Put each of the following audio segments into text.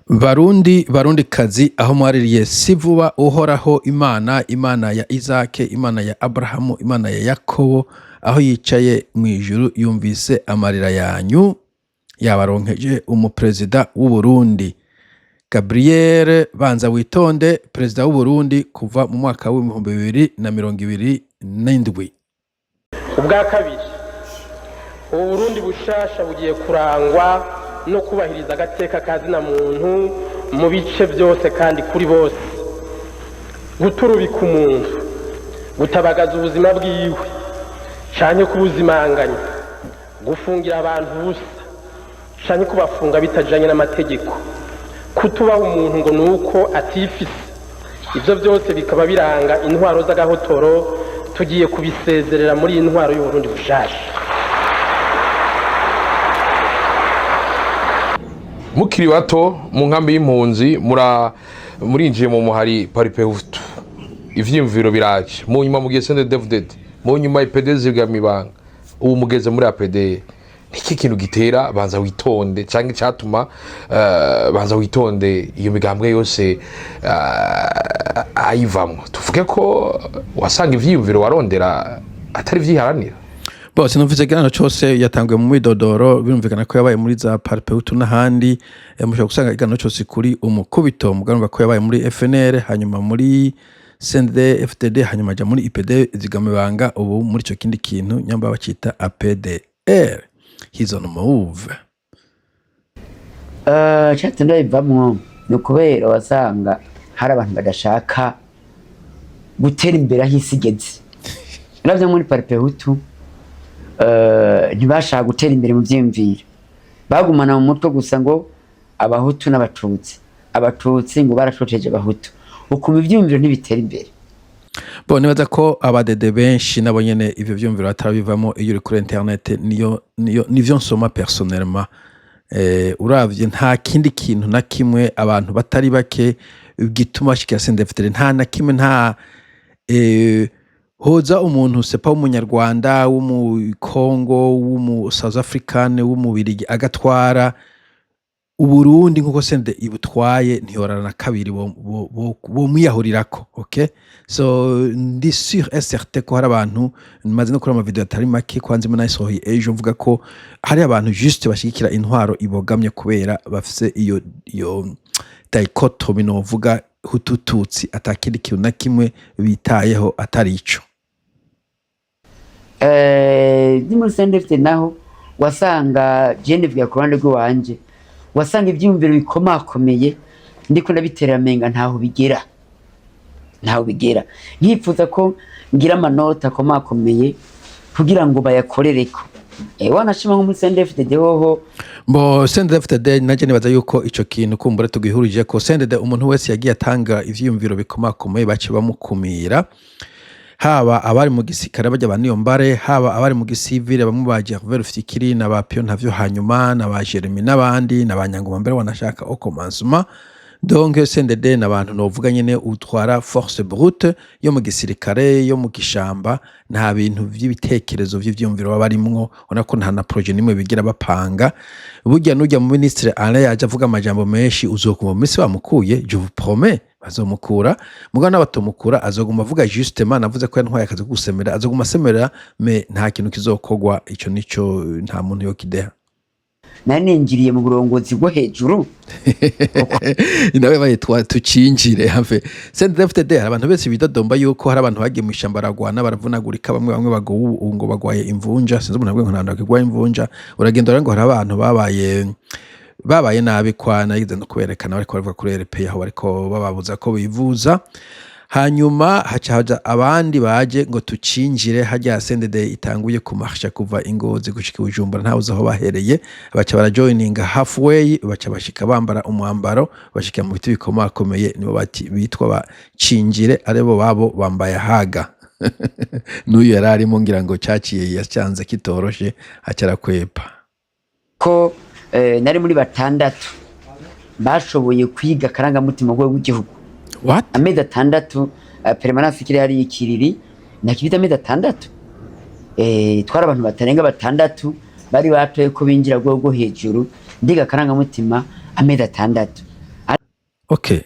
Barundi kazi aho mwaririye si vuba uhoraho Imana ya Isake, Imana ya Abrahamu, Imana ya Yakobo, aho yicaye mu ijuru yumvise amarira yanyu, yabaronkeje umuperezida w'u Burundi. Gabriel Banza Witonde, perezida w'u Burundi kuva mu mwaka wa 2027. Ubwa kabiri, u Burundi bushasha bugiye kurangwa no kubahiriza agateka kazina muntu mu bice byose kandi kuri bose, guturubika umuntu, gutabagaza ubuzima bwiwe canke kubuzimanganya, gufungira abantu busa canke kubafunga bitajanye n'amategeko, kutubaha umuntu ngo nuko atifise. Ivyo byose bikaba biranga intwaro z'agahotoro tugiye kubisezerera muri iyi ntwaro y'u Burundi bushasha. Mukiri bato mu nkambi y'impunzi murinjiye mu muhari Paripehutu, ivyimviro biraje mu nyuma mugiye CNDD-FDD, mu nyuma IPD zigamibanga, ubu mugeze muri APD. Niki kintu gitera Banza Witonde canke cyatuma Banza Witonde iyo migambwe yose ayivamwo? Tuvuge ko wasanga ivyimviro warondera atari vyiharanira. Bose numvise gano cyose yatanguye mu midodoro, birumvikana ko yabaye muri za Paripehutu n'ahandi. Mushobora gusanga igano cyose kuri umukubito, muganumva ko yabaye muri FNL, hanyuma muri CNDD-FDD, hanyuma aja muri IPD zigamibanga, ubu muri cyo kindi kintu nyamba bacita APDR. He's on move. Cyatenda ivamwo no kubera wasanga hari abantu badashaka gutera imbere aho isigeze. Navyo muri Paripehutu ntibashaka gutera imbere mu vyimviro, bagumana mu mutwe gusa ngo abahutu n'abatutsi ngo baracoceje abahutu, ukuma ivyimviro ntibitera imbere. Bo nibaza ko abadede benshi nabo nyene ivyo vyumviro atarabivamo. Iyo uri kuri internet nivyo nsoma personnellement, uravye nta kindi kintu na kimwe abantu batari bake gituma shikira CNDD-FDD, nta na kimwe, nta hoza umuntu sepa w'umunyarwanda, w'umukongo, w'umu South African, w'umubirigi agatwara Uburundi nkuko sende ibutwaye ntiyorana na kabiri bo mwiyahurirako. Okay, so ndi sûr et certain ko hari abantu maze no kuri ama video atari make kwanze mu nayisohoye ejo mvuga ko hari abantu juste bashikira intwaro ibogamye kubera bafise iyo dichotomy no vuga hutututsi, atakindi kintu na kimwe bitayeho atari ico. Ni muri CNDD-FDD naho wasanga jene vya kurande rwanje, wasanga ivyumviro bikomakomeye ndiko ndabiterera menga ntaho bigera, nkifuza ko ngira amanota komakomeye kugira ngo bayakorereko. Wanashima nko muri CNDD-FDD hoho bo CNDD-FDD naje nibaza yuko ico kintu kumbure tugihurije ko CNDD umuntu wese yagiye atanga ivyumviro bikomakomeye bace bamukumira, haba abari mu gisirikare bajya baniyombare, haba abari mu gisivile bamwe ba Gervais Rufikiri na ba Pion Ntavyo, hanyuma na ba Jeremy n'abandi na banyangoma mbere wanashaka au commencement. Donc CNDD n'abantu novuga nyene utwara force brute yo mu gisirikare, yo mu gishamba, nta bintu vy'ibitekerezo vy'ivyumviro babarimwo, onako nta na projet nimwe bigira bapanga. Burya nujya mu ministre Alain yaje avuga amajambo menshi, uzokuma mu misi bamukuye, je vous promets bazomukura, mugana n'abatomukura azoguma avuga justement, navuze ko yantwaye akazi gusemera, azoguma asemera, me nta kintu kizokogwa. Ico nico nta muntu yo kideha. naninjiriye mu burongozi bwo hejuru inawe bayitwa tucinjire have CNDD-FDD. Hari abantu bese bidodomba yuko hari abantu bagiye mu ishamba ragwana baravunagurika, bamwe bagowe ngo bagwaye imvunja, sinzi umuntu abwe nko ntabwo imvunja, uragenda ngo hari abantu babaye nabi kwana yize no kwerekana bariko baravuga kuri RP aho bariko bababuza ko bivuza. Hanyuma haca abandi baje ngo tucinjire, hajya CNDD itanguye kumarsha kuva Ingozi gushika Bujumbura, ntawe uzaho bahereye, baca barajoininga halfway, baca bashika bambara umwambaro, bashika mu biti bikomakomeye, nibo bitwa bacinjire, arebo babo bambaye haga. N'uyu yararimo ngira ngo caciye yacyanze kitoroshe acara kwepa ko nari muri batandatu bashoboye kwiga karangamutima w'igihugu. What? Amezi atandatu permanence ikiri hari ikiriri nakibita amezi atandatu. Twara abantu batarenga batandatu bari batoye ko binjira rwo hejuru ndiga karangamutima amezi atandatu. okay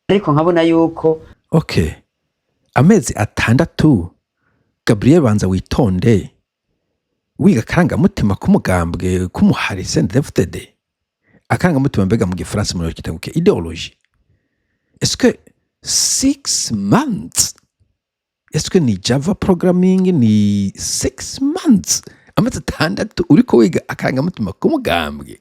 ariko nkabona yuko okay amezi 6 Gabriel banza witonde wiga karangamutima k'umugambwe k'umuhari CNDD-FDD akarangamutima mbega mu gifaransa muri kitabuke ideologie est-ce que 6 months est-ce que ni Java programming ni 6 months amezi 6 uriko wiga akarangamutima k'umugambwe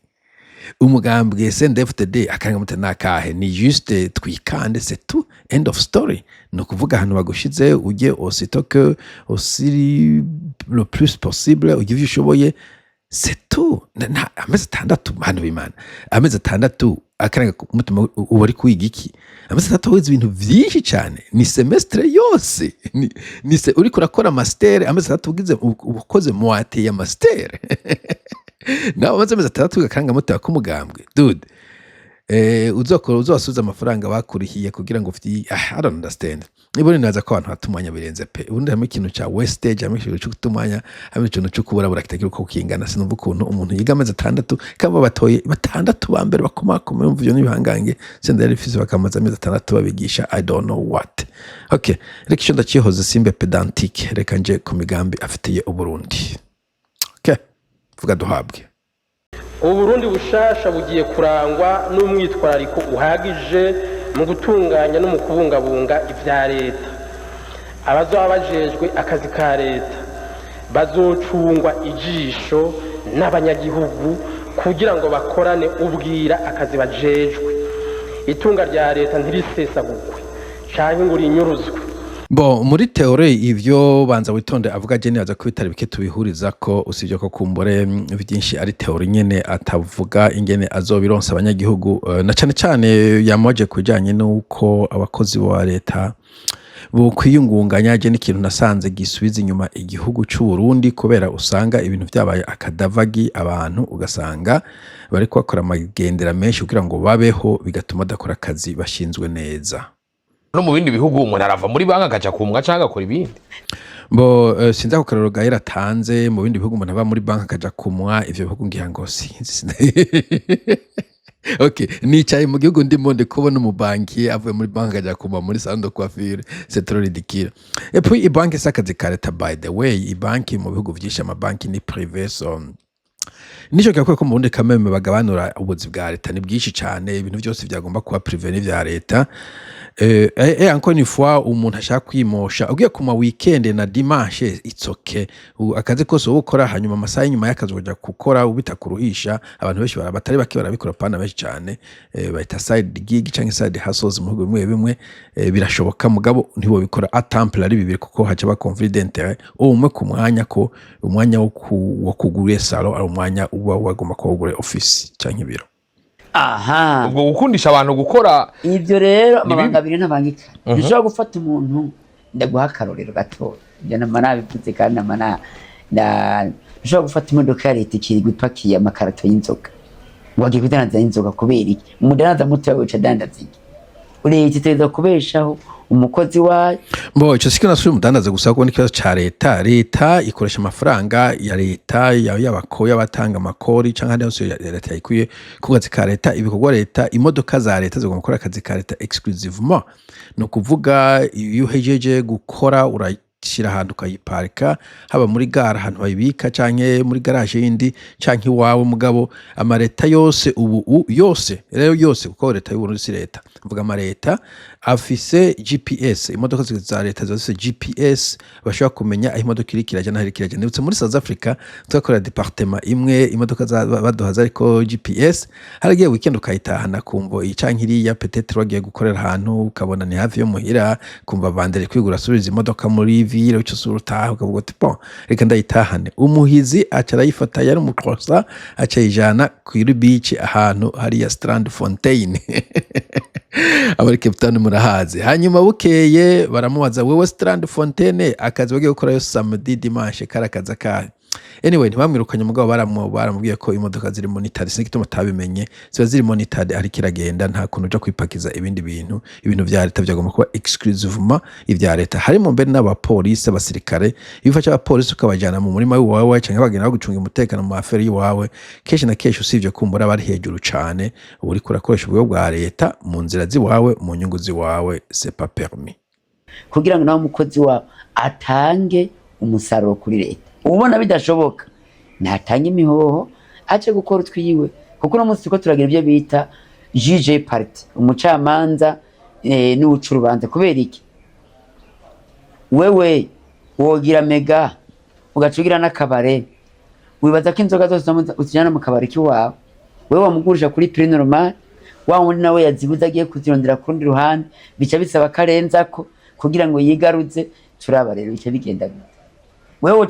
umugambwe CNDD-FDD akarangamutima nakahe ni juste twikande c'est tout end of story no kuvuga hano bagushize ujye aussitôt que aussi le plus possible ujye vishoboye c'est tout amezi 6 hano bimana amezi 6 akarangamutima ubari kwiga iki amezi 6 wize ibintu byinshi cyane ni semestre yose ni uri kurakora master amezi 6 ugize ukoze moite ya master nawe amaze amezi 6 akarangamutima k'umugambwe dude uzasubiza amafaranga bakurihiye kugira ngo ufite I don't understand ibone naza ko abantu hatumanya birenze pe ubundi hamwe ikintu cya wastage hamwe ikintu cyo kutumanya hamwe ikintu cyo kubura kitagira uko kingana sinumva ukuntu umuntu yiga amezi 6 kaba batoye 6 ba mbere bakomakoma umva ibyo nibihangange senda yari fisi bakamaza amezi 6 babigisha I don't know what okay reka icyo ndakihoze simbe pedantique reka nje ku migambi afitiye uburundi okay vuga duhabwe Uburundi bushasha bugiye kurangwa n'umwitwarariko uhagije mu gutunganya no mu kubungabunga ivya leta abazoba bajejwe akazi ka leta bazocungwa ijisho n'abanyagihugu kugira ngo bakorane ubwira akazi bajejwe itunga rya leta ntirisesagurwe canke ngo rinyuruzwe Bo muri teore ivyo banza witonde avuga je neza ko bitari bike tubihuriza ko usibye ko kumbore byinshi ari teore nyene atavuga ingene azobironsa abanyagihugu na cyane cyane yamoje kujanye nuko abakozi ba leta bo kwiyungunganya je n'ikintu nasanze gisubiza inyuma igihugu cy'u Burundi kubera usanga ibintu byabaye akadavagi abantu ugasanga bari kwakora amagendera menshi kugira ngo babeho bigatuma dakora akazi bashinzwe neza no mu bindi bihugu umuntu arava muri banka akaja kumwa cyangwa akora ibindi bo sinza ko karoro gaira tanze mu bindi bihugu umuntu ava muri banka akaja kumwa ivyo bihugu ngiye ngo sinzi okay nicaye mu gihugu ndimo ndikubona mu banki avuye muri banka akaja kumwa muri salon de coiffure c'est trop ridicule et puis i banki sakazi kareta by the way i banki mu bihugu vyinshi ama banki ni privé so nico cyakora ko mu Burundi kameme bagabanura ubuzi bwa leta ni bwinshi cyane ibintu byose byagomba kuba privé n'ivya leta encore une fois umuntu ashaka kwimosha ugiye kuma weekend na dimanche it's okay akazi kose ukora hanyuma amasaha nyuma y'akazi ujya gukora ubitakuruhisha abantu benshi batari baki barabikora pana benshi cyane bahita side gig cyangwa side hustles mu bihugu bimwe birashoboka mugabo ntibo bikora a temple ari bibiri kuko haje ba conflit d'intérêt umwe ku mwanya ko umwanya wo kugura salon ari umwanya uba wagomba kugura office cyangwa ibiro aha ubwo gukundisha abantu gukora ibyo rero amabanga abiri ntabangika nishobora gufata umuntu ndaguha akarorero gato ibyo namana bipfutse kandi namana nishobora gufata imodoka ya leta ikiri gupakiye amakarato y'inzoga wagiye kudandaza inzoga kubera iki umudandaza muto yawe uca dandaza iki uretse iteza kubeshaho umukozi wayo bo ico sikina suri umudandaza gusa ko n'ikibazo ca leta ikoresha amafaranga ya leta y'abakoya batanga amakori canke handi hose ya leta ikuye kugazi ka leta ibikorwa leta imodoka za leta zigomba gukora akazi ka leta exclusivement no kuvuga iyo uhejeje gukora urashira ahantu ukayiparika haba muri gare ahantu bayibika canke muri garage yindi canke iwawe mugabo amareta yose ubu yose rero yose kuko leta y'u Burundi si leta mvuga amareta afise GPS imodoka za leta zose GPS bashobora kumenya aho imodoka iri kiraje naho iri kiraje ndetse muri South Africa twakora department imwe imodoka baduhaza ariko GPS haragiye weekend ukayitahana kumvo icankiri ya peut-être wagiye gukorera ahantu ukabona ni hafi yo muhira kumva bandere kwigura subiza imodoka muri ville cyo surutaha ukavuga ati bon reka ndayitahane umuhizi acara yifata yari umukrosa acayijana ku beach ahantu hari ya Strand Fontaine abari Cape Town murahaze hanyuma bukeye baramubaza wewe Strand Fontaine akazi wagiye gukora yo samedi dimanche karakaza ka anyway ntibamwirukanye umugabo baramubwiye ko imodoka ziri monitored sinzi gituma tabimenye ziba ziri monitored ariko iragenda nta kuntu uja kwipakiza ibindi bintu vya leta vyagomba kuba exclusivement ivya leta harimo mbere n'abapolisi abasirikare ifasha abapolisi ukabajana mu murima wawe canke bagenda gucunga umutekano mu aferi yawe kenshi na kenshi usivye kumbura bari hejuru cane uri kurakoresha ubwo bwa leta mu nzira ziwawe mu nyungu ziwawe c'est pas permis kugira ngo nawe umukozi wa atange umusaruro kuri leta ubona bidashoboka natange imihoho ace gukora utwiwe kuko no munsi ko turagira ibyo bita juge parti umucamanza n'ubucurubanza kubera iki wewe wogira mega ugacugira n'akabare wibaza ko inzoga zose uzijana mu kabari kiwawe wewe wamugurisha kuri prix normal wa wundi nawe yazibuza agiye kuzirondera kurundi ruhande bica bisaba karenzako kugira ngo yigaruze turaba rero bica bigenda gute wewe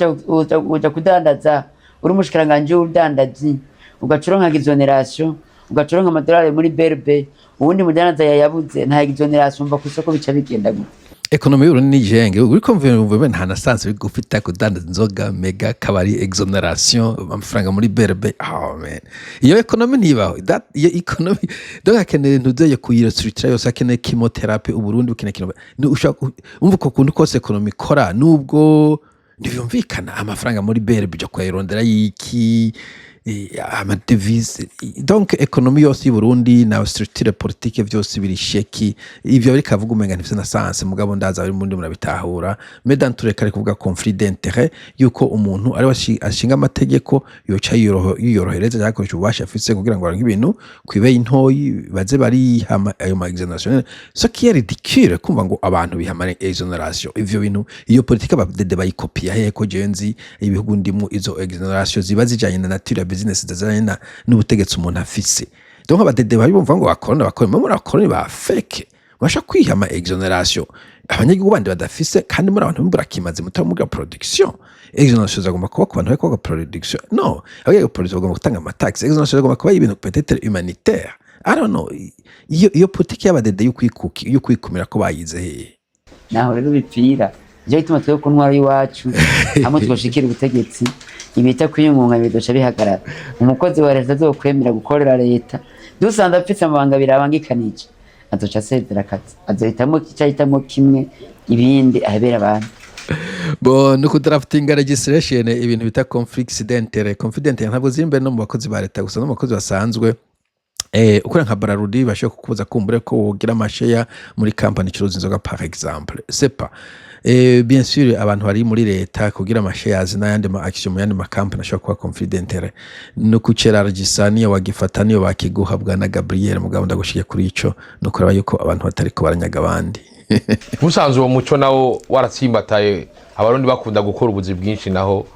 uja kudandaza uri umushikiranganje w'udandazi ugacuronka exoneration ugacuronka amadolari muri berbe ubundi mudandaza yayabuze nta exoneration mva kusoko bica bigenda gute ekonomi y'Uburundi ni jenge uri kumva nta nasanze bigufita kudandaza inzoga mega kabari exoneration amafaranga muri berbe oh man iyo ekonomi ntibaho iyo ekonomi donc akeneye ntuzeye kuyirestructure yose akeneye chemotherapy Uburundi bukeneye umva ko kuntu kose ekonomi ikora nubwo ntibyumvikana amafaranga muri berbe byo kwirondera yiki amadevise donc ekonomi yose y'Uburundi na structure politique vyose biri sheki ivyo bari kavuga umenga ntivyo na science mugabo ndaza bari mundi murabitahura medan tureka kuvuga conflit d'intérêt yuko umuntu ari ashinga amategeko yoca yorohereza yakoresha ubasha afise kugira ngo ibintu kwibeye intoyi baze bari ayo ma exoneration so qui est ridicule kumva ngo abantu bihamane exoneration ivyo bintu iyo politique abadede bayikopia heko jenzi ibihugu ndimwe izo exoneration ziba zijanye na nature business dazana n'ubutegetsi umuntu afise donc abadede bari bumva ngo bakorana muri abakoroni ba fake basha kwihama exoneration abanyagihugu bandi badafise kandi muri abantu mburakimaze mutamuga production exoneration zagomba kuba ku bantu bakora production no abagiye production bagomba gutanga amatax exoneration zagomba kuba ibintu peut-être humanitaire I don't know iyo politique y'abadede yo kwikumira ko bayize hehe naho rero bipfira je bituma twe ko ntwara iwacu hamwe twoshikira ubutegetsi ibita kwiyungunga bidoca bihagarara umukozi wa leta azokwemera gukorera leta dusanze afite amabanga birabangikanije azoca asezera akazi azohitamo icahitamo kimwe ibindi ahebera abantu bo nuko drafting legislation ibintu bita conflicts d'intérêt ntabwo ziri imbere no mu bakozi ba leta gusa no mu bakozi basanzwe ukora nka Bararudi bashobora kukubuza kumbure ko wogira amasheya muri company icuruza inzoga par exemple c'est pas bien sûr abantu bari muri leta kugira amashares n'ayandi ma action mu yandi ma company ashobora kuba conflit d'intérêt no kucera regisaniye wagifata niyo bakiguha bwana Gabriel mugabo ndagushiye kuri ico no kuraba yuko abantu batari ko baranyaga abandi musanzwe uwo muco nawo waratsimbataye abarundi bakunda gukora ubuzi bwinshi naho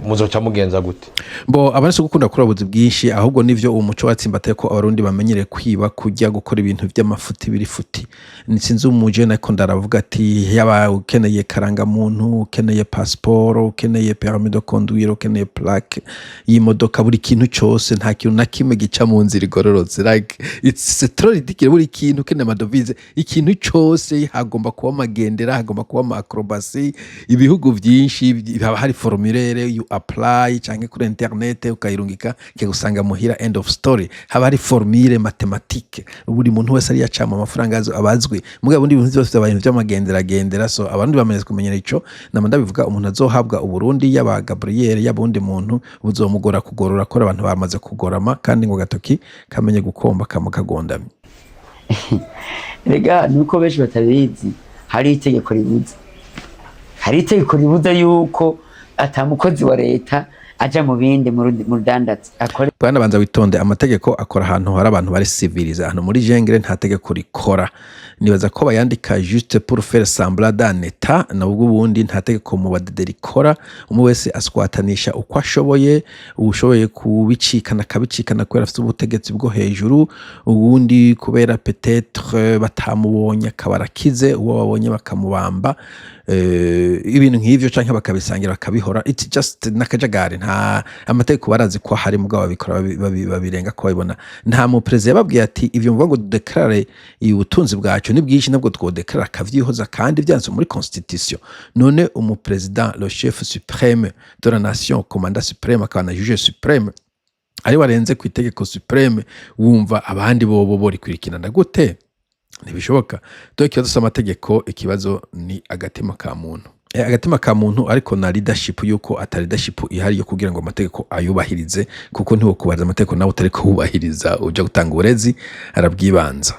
muzoca mugenza gute bo abanese gukunda gukora ubuzi bwinshi ahubwo nivyo umuco watsimbataye ko abarundi bamenyere kwiba kujya gukora ibintu by'amafuti biri futi nitsinze umuje nako ndaravuga ati yaba ukeneye karanga muntu ukeneye passport ukeneye permis de conduire ukeneye plaque y'imodoka buri kintu cyose nta kintu na kimwe gica mu nzira igororotse like it's trop ridicule buri kintu ukeneye amadovize ikintu cyose hagomba kuba magendera hagomba kuba acrobacy ibihugu byinshi haba hari formule you apply canke kuri internet ukayirungika kigusanga muhira end of story haba hari formule mathématique buri muntu wese ari yacama amafaranga abazwe mugabo ndi ibintu byose abantu by'amagendera so abantu bamenye kumenyera ico namanda bivuga umuntu azohabwa Uburundi yaba Gabriel yabundi muntu buzomugora kugorora ko abantu bamaze kugorama kandi ngo gatoki kamenye gukomba kamukagondamye rega nuko benshi batabizi hari itegeko ribuza yuko atamukozi wa leta aja mu bindi mu dandatsi akore bwana banza witonde amategeko akora ahantu hari abantu bari civilize ahantu muri jengere nta tegeko rikora nibaza ko bayandika juste pour faire semblant d'un état na ubwo bundi nta tegeko mu badede rikora umwe wese aswatanisha uko ashoboye ubushoboye kubicikana kabicikana kubera afite ubutegetsi bwo hejuru ubundi kubera peut-être batamubonye akabarakize uwo babonye bakamubamba ibintu nk'ivyo canke bakabisangira bakabihora it's just nakajagari nta amategeko barazi ko hari mugabo babikora babirenga ko babibona nta mu president yababwiye ati ivyo mvuga ngo declare ubutunzi bwacu ni bwinshi nabwo two declare kavyihoza kandi byanditse muri constitution none umu president le chef suprême de la nation commandant suprême akana juge suprême ari warenze ku itegeko supreme wumva abandi bobo bori kwirikirana gute ntibishoboka dore ikibazo cy'amategeko ikibazo ni agatima ka muntu agatima ka muntu ariko na leadership yuko atari leadership ihari yo kugira ngo amategeko ayubahirize kuko ntiwo kubaza amategeko nawe utari kubahiriza uje gutanga uburezi arabwibanza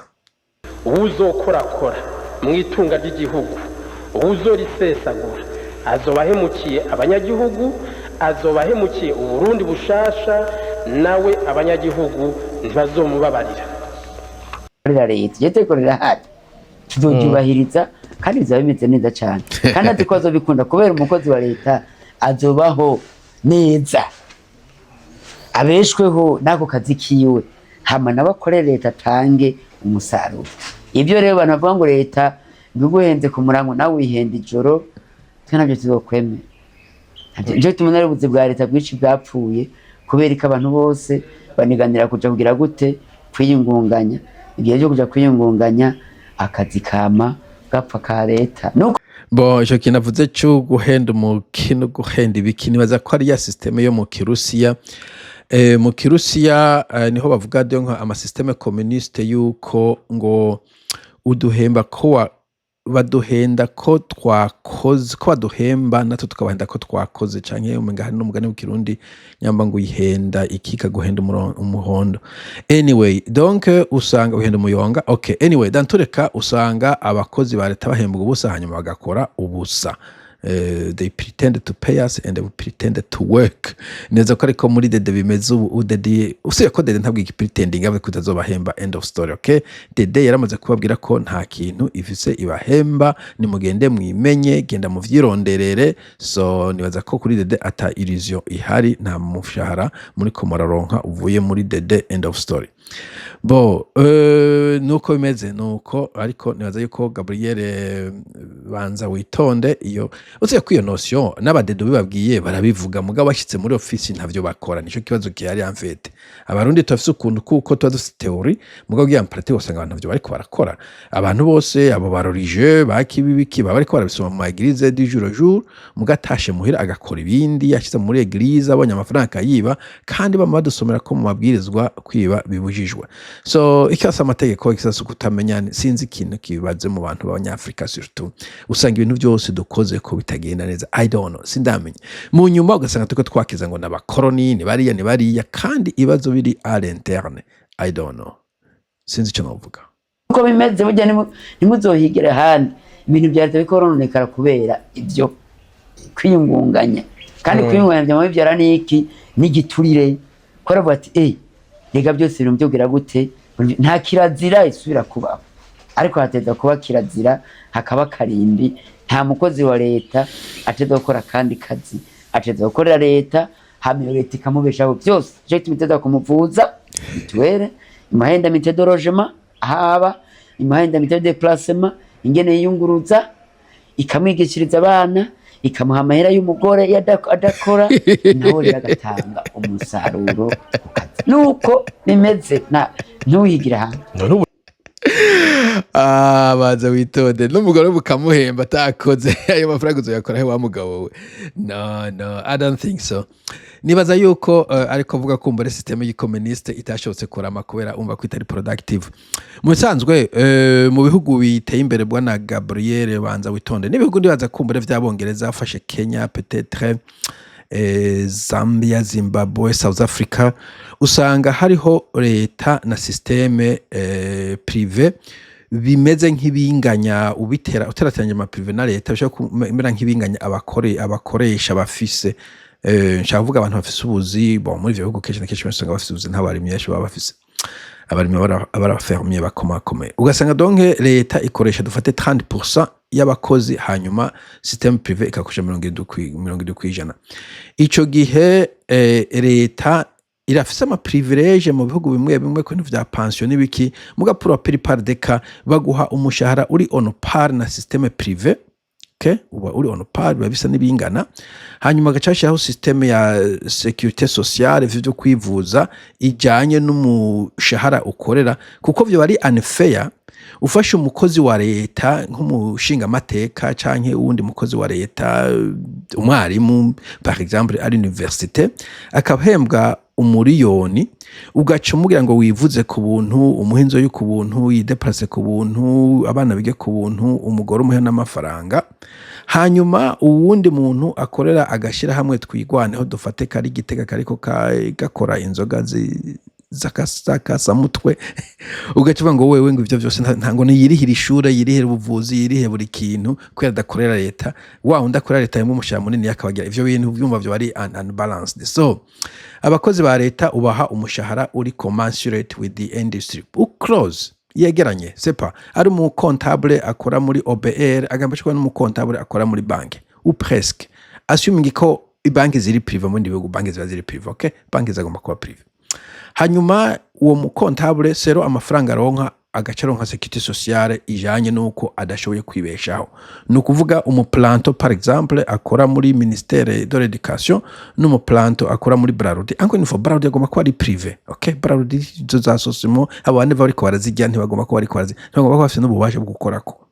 uzokorakora mu itunga ry'igihugu uzorisesagura azobahemukiye abanyagihugu azobahemukiye uburundi bushasha nawe abanyagihugu ntibazomubabarira leta itegeko rirahari tuzoryubahiriza kandi bizaba bimeze neza cyane kandi ati ko azobikunda kubera umukozi wa leta azobaho neza abeshweho n'ako kazi kiwe hama n'abakore leta atange umusaruro ibyo rero abantu bavuga ngo leta nguguhenze ku murango nawe wihenda ijoro twe nabyo tuzokwemera nje tumunare ubuzi bwa leta bwici bwapfuye kubera ko abantu bose baniganira kuja kugira gute kwiyungunganya igihe cyo kuja kwiyungunganya akazi kama gapfa ka leta nuko bo ico kinavuze cyo guhenda umukino guhenda ibikini baza ko ari ya systeme yo mu Kirusiya mu Kirusiya niho bavuga de nka ama systeme communiste yuko ngo uduhemba ko baduhenda ko twakoze ko baduhemba natwe tukabahenda ko twakoze canke umenga hari n'umugani w'ikirundi nyamba ngo uyihenda ikika guhenda umuhondo anyway donc usanga uhenda umuyonga okay anyway dantureka usanga abakozi ba leta bahembwa ubusa hanyuma bagakora ubusa they pretend to pay us and they pretend to work neza ko ariko muri dede bimeze ubu dede usiye ko dede ntabwo pretending ave kutazobahemba end of story okay dede yaramaze kubabwira ko nta kintu ifise ibahemba ni mugende mwimenye genda mu vyironderere so nibaza ko kuri dede ata illusion ihari nta mushahara muri ko mararonka uvuye muri dede end of story bo nuko bimeze nuko ariko nibaza yuko Gabriel banza witonde iyo uziye ko iyo notion n'abadedo bibabwiye barabivuga mugabo bashyitse muri office ntavyo bakora nico kibazo gihari en fait abarundi tufise ukuntu kuko tuba dufite theory mugabo giye en pratique usanga abantu ntavyo bariko barakora abantu bose abo barorije bakibibiki bariko barabisoma mu église du jour au jour mugatashe muhira agakora ibindi yashyize muri église abonye amafaranga yiba kandi bama badusomera ko mu mabwirizwa kwiba bibujijwe so ikasa amategeko ikasa kutamenya sinzi ikintu kibaze mu bantu b'abanyafrika surtout usanga ibintu byose dukoze ko bitagenda neza I don't know sindamenye mu nyuma ugasanga tuko twakiza ngo n'abakoloni ni bariya kandi ibazo biri à l'interne I don't know sinzi icyo navuga uko bimeze burya nimuzohigire handi ibintu bya leta bikoronekara kubera ibyo kwiyungunganya kandi kwiyungunganya byama bibyara niki n'igiturire ko ravuga ati rega byose ibintu byogira gute nta kirazira isubira kubaho ariko hateza kuba kirazira hakaba karimbi nta mukozi wa leta ateza gukora kandi kazi ateza gukorera leta hamwe leta ikamubeshaho byose je tumiteza kumuvuza bitwere imahenda mitedo logement haba imahenda mitedo déplacement ingene yiyunguruza ikamwigishiriza abana ikamuha amahera y'umugore adakora nawe agatanga umusaruro nuko bimeze ntuyigira hantu baza witonde n'umugore bukamuhemba atakoze ayo mafaranga uzoyakora he wa mugabo we no I don't think so nibaza yuko ariko vuga ko mbere systeme y'icommuniste itashobotse kurama kubera umva ko itari productive musanzwe mu bihugu biteye imbere bwana Gabriel banza witonde n'ibihugu ndibaza kumbere vy'abongereza afashe Kenya peut-être Zambia, Zimbabwe, South Africa usanga hariho leta na systeme privé bimeze nk'ibinganya ubitera uteratangira ama privé na leta bishaka kumera nk'ibinganya abakoresha bafise nshaka abantu bafise ubuzi bon muri bihugu kenshi na kenshi usanga bafise ubuzi ntabarimye yacu baba bafise abarimye abarafermiye bakomakomeye ugasanga donc leta ikoresha dufate 30% y'abakozi hanyuma system privé ikakusha 70% ico gihe leta irafise ama privilege mu bihugu bimwe ko vya pension n'ibiki muga pour appel par des cas baguha umushahara uri on par na systeme privé okay uba uri on par biba bisa n'ibingana hanyuma gacashiraho systeme ya sécurité sociale vyo kwivuza ijanye n'umushahara ukorera kuko vyo bari unfair ufashe umukozi wa leta nk'umushinga mateka canke uwundi mukozi wa leta umwarimu par exemple à l'université akahembwa umuriyoni ugaca umugira ngo wivuze ku buntu umuhinzo yo ku buntu yideplace ku buntu abana bige ku buntu umugore umuhe n'amafaranga hanyuma uwundi muntu akorera agashira hamwe twigwaneho dufate kari gitega kariko gakora inzoga zakasa mutwe ugaciba ngo wewe ngo ivyo byose ntango yirihira ishure yirihira ubuvuzi yirihe buri kintu kwera dakorera leta wa undakorera leta yemu mushya munini yakabagira ivyo bintu byumva byo bari unbalanced so abakozi ba leta ubaha umushahara uri commensurate with the industry close yegeranye sepa ari mu comptable akora muri OBR agambashwa n'umu comptable akora muri banki ou presque assuming ko banki ziri privé mu ndibugo banki ziri privé okay banki zagomba kuba privé hanyuma uwo mu comptable sero amafaranga ronka agacaronka sécurité sociale ijanye nuko adashoboye kwibeshaho nukuvuga umuplanto par exemple akora muri ministère de l'éducation n'umuplanto akora muri Brarudi encore une fois Brarudi agomba kuba ari privé okay Brarudi zo za sosimo abane bari ko barazijya ntibagomba kuba ari ko barazijya ntibagomba kuba bafite n'ububasha bwo gukorako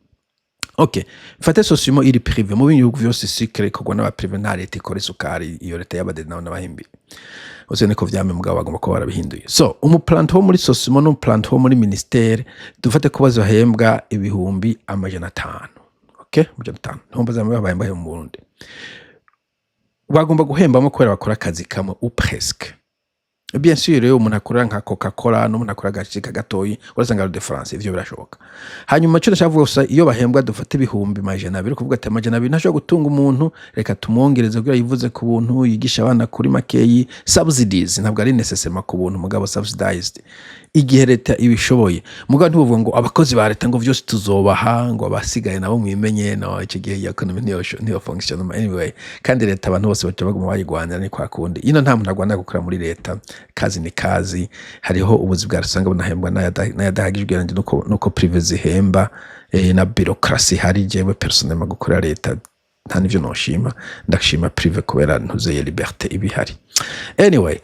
okay fate sosimo iri privé mu bihugu byose secret kogwa n'aba privé nta leta ikora isukari iyo leta y'abade naho n'abahimbi ose niko vyame mugabo bagomba ko barabihinduye so umuplanto wo muri sosimo n'umuplanto wo muri ministère dufate ko bazohembwa ibihumbi 500 okay 500 ntomba za bahemba mu Burundi bagomba guhembamo kwera bakora akazi kamwe ou presque bien sûr rero umuntu akorera nka Coca-Cola n'umuntu akora gacika gatoyi urasanga de France ivyo birashoboka hanyuma cyo ndashavuga gusa iyo bahembwa dufate ibihumbi 200 kuvuga ati 200 ntashobora gutunga umuntu reka tumwongereze kugira yivuze ku buntu yigisha abana kuri makeyi subsidies ntabwo ari necessaire ku buntu mugabo subsidized igihe leta ibishoboye mugabo ntibuvuga ngo abakozi ba leta ngo vyose tuzobaha ngo abasigaye nabo mwimenye no icyo gihe economy niyo function anyway kandi leta abantu bose baca baguma bayigwanira ni kwa kundi ino nta muntu agwanda gukora muri leta kazi ni kazi hariho ubuzi bwa rusanga bunahembwa n'ayadahagijwe nuko privé zihemba na bureaucracy hari jewe personnellement gukora leta nta nivyo noshima ndashima privé kubera ntuzeye liberté ibihari anyway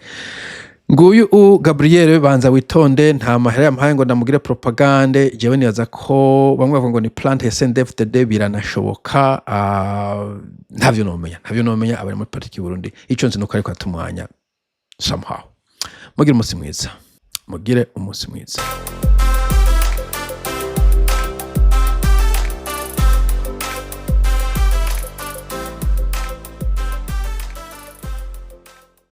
nguyu Gabriel banza witonde nta mahera yampaye ngo ndamugire propagande jewe niyaza ko bamwe bavuga ngo ni plant ya CNDD-FDD biranashoboka ntavyo nomenya abari muri politiki Burundi ico nzi nuko ariko atumwanya somehow mugire umunsi mwiza